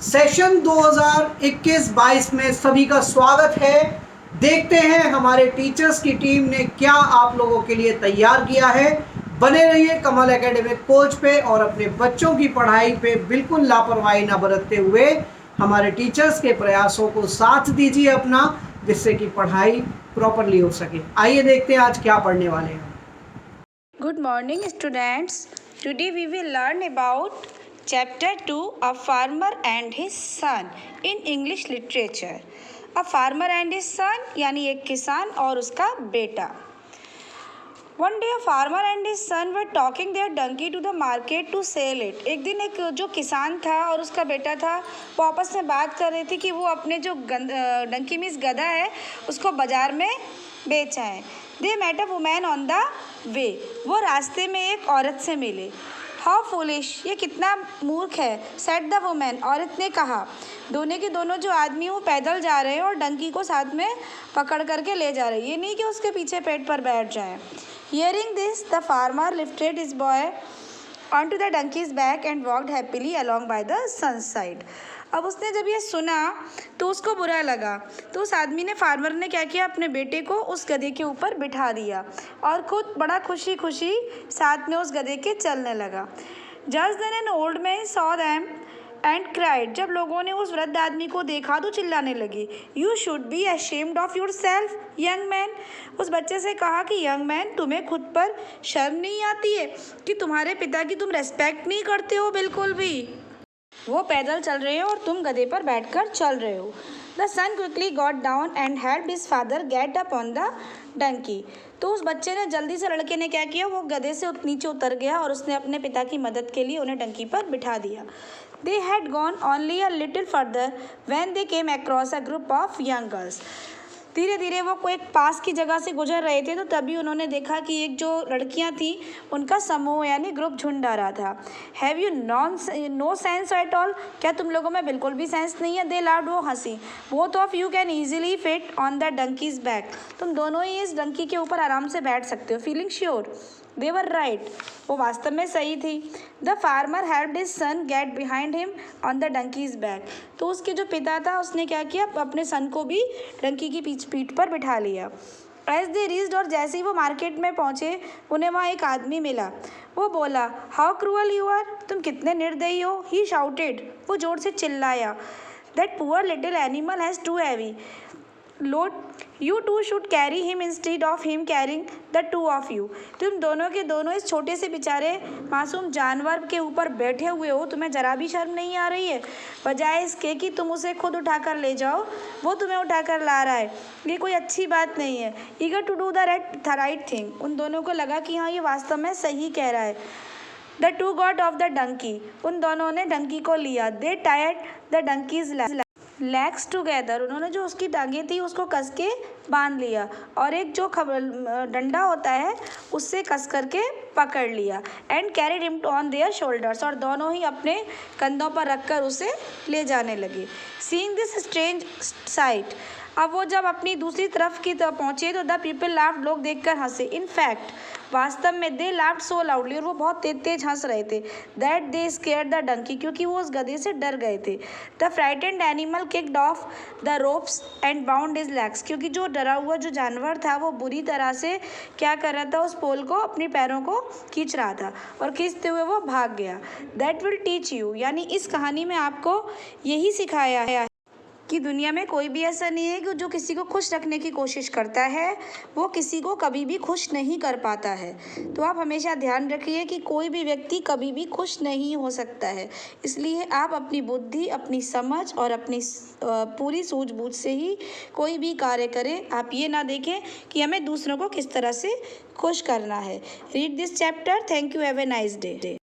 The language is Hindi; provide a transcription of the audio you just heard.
सेशन 2021-22 में सभी का स्वागत है। देखते हैं हमारे टीचर्स की टीम ने क्या आप लोगों के लिए तैयार किया है। बने रहिए कमल एकेडमिक कोच पे और अपने बच्चों की पढ़ाई पे बिल्कुल लापरवाही ना बरतते हुए हमारे टीचर्स के प्रयासों को साथ दीजिए अपना, जिससे कि पढ़ाई प्रॉपरली हो सके। आइए देखते हैं आज क्या पढ़ने वाले हैं। Good morning, students. Today we will learn about Chapter 2, A Farmer and His Son in English Literature. A farmer and his son यानी एक किसान और उसका बेटा. One day a farmer and his son were talking their donkey to the market to sell it. एक दिन एक जो किसान था और उसका बेटा था वो आपस में बात कर रहे थे कि वो अपने जो डंकी मीन्स गधा है उसको बाजार में बेच आए. They met a woman on the way. वो रास्ते में एक औरत से मिले. How foolish, ये कितना मूर्ख है. Said the woman, औरत ने कहा. दोनों के दोनों जो आदमी वो पैदल जा रहे हैं और डंकी को साथ में पकड़ करके ले जा रहे हैं. ये नहीं कि उसके पीछे पेट पर बैठ जाए. Hearing this, the farmer lifted his boy onto the donkey's back and walked happily along by the sun's side. अब उसने जब ये सुना तो उसको बुरा लगा, तो उस आदमी ने फार्मर ने क्या किया, अपने बेटे को उस गधे के ऊपर बिठा दिया और खुद बड़ा खुशी खुशी साथ में उस गधे के चलने लगा. Just then an old man saw them and cried. जब लोगों ने उस वृद्ध आदमी को देखा तो चिल्लाने लगे. You should be ashamed of yourself, young man. उस बच्चे से कहा कि young man, तुम्हें खुद पर शर्म नहीं आती है कि तुम्हारे पिता की तुम रेस्पेक्ट नहीं करते हो बिल्कुल भी. वो पैदल चल रहे हो और तुम गधे पर बैठकर चल रहे हो. The son quickly got down and helped his father get up on the donkey. तो उस बच्चे ने जल्दी से, लड़के ने क्या किया, वो गधे से नीचे उतर गया और उसने अपने पिता की मदद के लिए उन्हें डंकी पर बिठा दिया. They had gone only a little further when they came across a group of young girls. धीरे धीरे वो कोई एक पास की जगह से गुजर रहे थे तो तभी उन्होंने देखा कि एक जो लड़कियां थी उनका समूह यानी ग्रुप झुंड आ रहा था. Have you know sense at all, क्या तुम लोगों में बिल्कुल भी सेंस नहीं है. दे लाउड, वो हंसी. Both of you can easily fit on the donkeys back, तुम दोनों ही इस डंकी के ऊपर आराम से बैठ सकते हो. Feeling sure. They were right. वो वास्तव में सही थी. The farmer helped his son get behind him on the donkey's back. तो उसके जो पिता था उसने क्या किया, अपने सन को भी डंकी की पीठ पर बिठा लिया. As they reached, और जैसे ही वो मार्केट में पहुँचे उन्हें वहाँ एक आदमी मिला. वो बोला, How cruel you are, तुम कितने निर्दयी हो. He shouted, वो जोर से चिल्लाया. That poor little animal has too heavy load. You two should carry him instead of him carrying the two of you. तुम दोनों के दोनों इस छोटे से बेचारे मासूम जानवर के ऊपर बैठे हुए हो, तुम्हें जरा भी शर्म नहीं आ रही है. बजाय इसके कि तुम उसे खुद उठाकर ले जाओ, वो तुम्हें उठाकर ला रहा है. ये कोई अच्छी बात नहीं है. Eager to do the right thing. उन दोनों को लगा कि हाँ ये वास्तव में सही कह रहा है. The two got off the donkey. उन दोनों ने डंकी को लिया. They tied the donkey's legs together, उन्होंने जो उसकी टांगें थी उसको कस के बांध लिया और एक जो डंडा होता है उससे कस करके पकड़ लिया. And carried him on their shoulders, और दोनों ही अपने कंधों पर रखकर उसे ले जाने लगे. सीइंग दिस स्ट्रेंज साइट, अब वो जब अपनी दूसरी तरफ की तरफ पहुँचे तो द पीपल लाफ्ड, लोग देखकर हंसे. इन फैक्ट, वास्तव में दे लाफ्ड सो लाउडली, और वो बहुत तेज तेज हंस रहे थे. That they scared the donkey, क्योंकि वो उस गधे से डर गए थे. The frightened animal kicked off the ropes and bound his legs, क्योंकि जो डरा हुआ जो जानवर था वो बुरी तरह से क्या कर रहा था, उस पोल को अपने पैरों को खींच रहा था और खींचते हुए वो भाग गया. दैट विल टीच यू, यानी इस कहानी में आपको यही सिखाया है कि दुनिया में कोई भी ऐसा नहीं है कि जो किसी को खुश रखने की कोशिश करता है वो किसी को कभी भी खुश नहीं कर पाता है. तो आप हमेशा ध्यान रखिए कि कोई भी व्यक्ति कभी भी खुश नहीं हो सकता है. इसलिए आप अपनी बुद्धि, अपनी समझ और अपनी पूरी सूझबूझ से ही कोई भी कार्य करें. आप ये ना देखें कि हमें दूसरों को किस तरह से खुश करना है. Read this chapter. Thank you. Have a nice day.